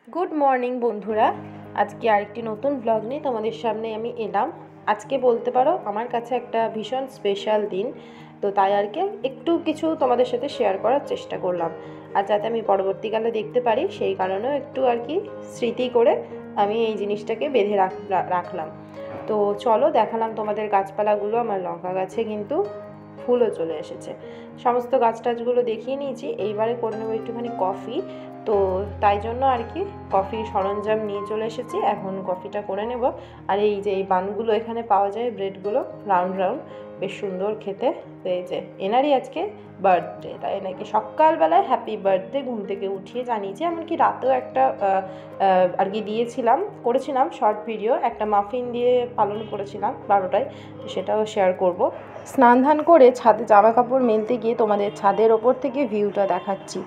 Good morning বন্ধুরা, আজকে আরেকটি নতুন ব্লগ নিয়ে তোমাদের সামনে আমি এলাম। আজকে বলতে পারো আমার কাছে একটা ভীষণ স্পেশাল দিন, তো তাই আর কি একটু কিছু তোমাদের সাথে শেয়ার করার চেষ্টা করলাম। আর যাতে আমি পরবর্তীকালে দেখতে পারি সেই কারণেও একটু আর কি স্মৃতি করে আমি এই জিনিসটাকে বেঁধে রাখলাম। তো চলো দেখালাম তোমাদের গাছপালাগুলো। আমার লঙ্কা গাছে কিন্তু ফুলও চলে এসেছে। সমস্ত গাছ টাছগুলো দেখিয়ে নিয়েছি। এইবারে করে নেবো একটুখানি কফি, তো তাই জন্য আর কি কফির সরঞ্জাম নিয়ে চলে এসেছি। এখন কফিটা করে নেব। আর এই যে এই বানগুলো এখানে পাওয়া যায়, ব্রেডগুলো রাউন্ড রাউন্ড, বেশ সুন্দর খেতে। তো এই যে এনারই আজকে বার্থডে, তাই নাকি সকালবেলায় হ্যাপি বার্থডে ঘুম থেকে উঠিয়ে জানিয়েছি। এমনকি রাতেও একটা আর কি করেছিলাম শর্ট ভিডিও, একটা মাফিন দিয়ে পালন করেছিলাম 12টায়, তো সেটাও শেয়ার করব। স্নান ধান করে ছাদে জামা কাপড় মেলতে গিয়ে তোমাদের ছাদের ওপর থেকে ভিউটা দেখাচ্ছি,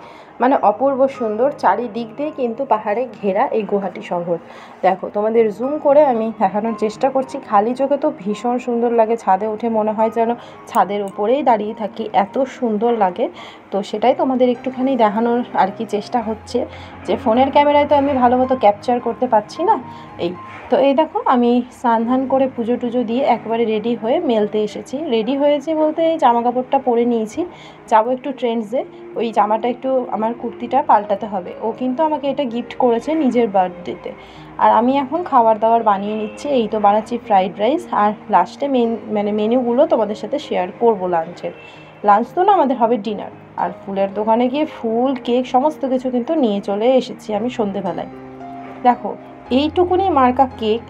মানে অপূর্ব সুন্দর। চারিদিক দিয়ে কিন্তু পাহাড়ে ঘেরা এই গুয়াহাটি শহর। দেখো তোমাদের জুম করে আমি দেখানোর চেষ্টা করছি। খালি চোখে তো ভীষণ সুন্দর লাগে, ছাদে উঠে মনে হয় যেন ছাদের উপরেই দাঁড়িয়ে থাকি, এত সুন্দর লাগে। তো সেটাই তোমাদের একটুখানি দেখানোর আর কি চেষ্টা হচ্ছে, যে ফোনের ক্যামেরায় তো আমি ভালো মতো ক্যাপচার করতে পারছি না। তো এই দেখো আমি স্নান ধান করে পুজো টুজো দিয়ে একবারে রেডি হয়ে মেলতে এসেছি। রেডি হয়েছে বলতে এই জামা কাপড়টা পরে নিয়েছি, যাবো একটু ট্রেন্ডসে। ওই জামাটা একটু আমার কুর্তিটা পাল্টাতে হবে। ও কিন্তু আমাকে এটা গিফট করেছে নিজের বার্থডেতে। আর আমি এখন খাবার দাবার বানিয়ে নিচ্ছি। এই তো বানাচ্ছি ফ্রাইড রাইস, আর লাস্টে মেনুগুলো তোমাদের সাথে শেয়ার করব। লাঞ্চ তো না, আমাদের হবে ডিনার। আর ফুলের দোকানে গিয়ে ফুল কেক সমস্ত কিছু কিন্তু নিয়ে চলে এসেছি আমি সন্ধেবেলায়। দেখো এইটুকুনি মার্কা কেক,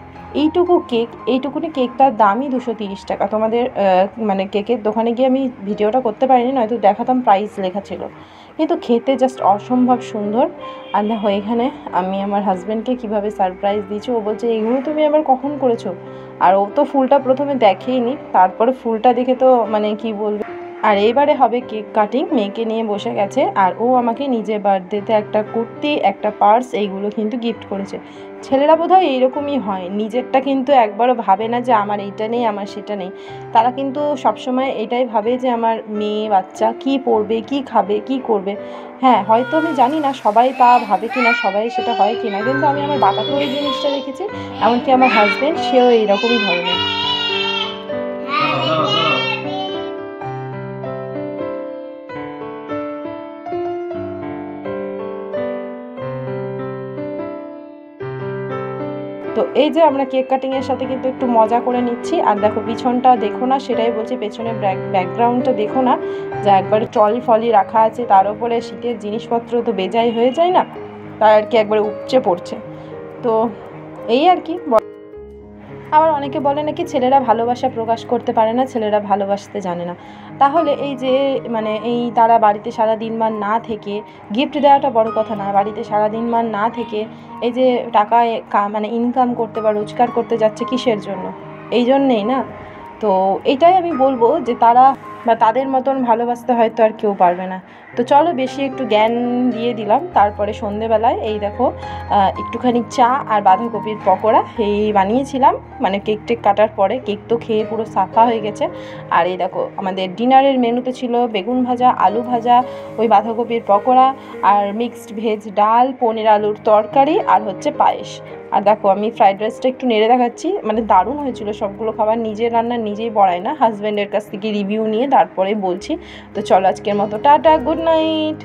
এইটুকুনি কেকটার দামই 230 টাকা। তোমাদের মানে কেকের দোকানে গিয়ে আমি ভিডিওটা করতে পারিনি, নয়তো দেখাতাম, প্রাইস লেখা ছিল। কিন্তু খেতে জাস্ট অসম্ভব সুন্দর। আর দেখো এখানে আমি আমার হাজব্যান্ডকে কীভাবে সারপ্রাইজ দিয়েছি। ও বলছে এগুলো তুমি আবার কখন করেছো? আর ও তো ফুলটা প্রথমে দেখেইনি, তারপরে ফুলটা দেখে তো মানে কি বলবে। আর এইবারে হবে কেক কাটিং, মেয়েকে নিয়ে বসে গেছে। আর ও আমাকে নিজের বার্থডেতে একটা কুর্তি, একটা পার্স, এইগুলো কিন্তু গিফট করেছে। ছেলেরা বোধহয় এইরকমই হয়, নিজেরটা কিন্তু একবারও ভাবে না যে আমার এইটা নেই, আমার সেটা নেই। তারা কিন্তু সবসময় এটাই ভাবে যে আমার মেয়ে বাচ্চা কী পরবে, কী খাবে, কী করবে। হ্যাঁ, হয়তো আমি জানি না সবাই তা ভাবে কি না, সবাই সেটা হয় কি না, কিন্তু আমি আমার বাবাকেও এই জিনিসটা দেখেছি। এমনকি আমার হাজব্যান্ড, সেও এইরকমই ধরনের। তো এই যে আমরা কেক কাটিংয়ের সাথে কিন্তু একটু মজা করে নিচ্ছি। আর দেখো পিছনটা দেখো না, সেটাই বলছি, পেছনে ব্যাকগ্রাউন্ডটা দেখো না, যা একবারে ট্রলি ফলি রাখা আছে, তার উপরে শীতের জিনিসপত্র তো বেজায় হয়ে যায় না, তাই আর কি একবারে উপচে পড়ছে। তো এই আর কি। আবার অনেকে বলে নাকি ছেলেরা ভালোবাসা প্রকাশ করতে পারে না, ছেলেরা ভালোবাসতে জানে না। তাহলে এই যে মানে এই তারা বাড়িতে সারা দিনমান না থেকে, গিফট দেওয়াটা বড় কথা না, বাড়িতে সারা দিনমান না থেকে এই যে টাকা মানে ইনকাম করতে বা রোজগার করতে যাচ্ছে কিসের জন্য? এই জন্যেই না। তো এইটাই আমি বলবো যে তারা বা তাদের মতন ভালোবাসতে হয়তো আর কেউ পারবে না। তো চলো বেশি একটু জ্ঞান দিয়ে দিলাম। তারপরে সন্ধেবেলায় এই দেখো একটুখানি চা আর বাঁধাকপির পকোড়া এই বানিয়েছিলাম, মানে কেক টেক কাটার পরে। কেক তো খেয়ে পুরো সাফা হয়ে গেছে। আর এই দেখো আমাদের ডিনারের মেনুতে ছিল বেগুন ভাজা, আলু ভাজা, ওই বাঁধাকপির পকোড়া, আর মিক্সড ভেজ ডাল, পনির আলুর তরকারি, আর হচ্ছে পায়েস। আর দেখো আমি ফ্রাইড রাইসটা একটু নেড়ে দেখাচ্ছি, মানে দারুণ হয়েছিল সবগুলো খাবার। নিজের রান্না নিজেই বড়াই না, হাজব্যান্ডের কাছ থেকে রিভিউ নিয়ে তারপরে বলছি। তো চলো আজকের মতো টাটা, গুড নাইট।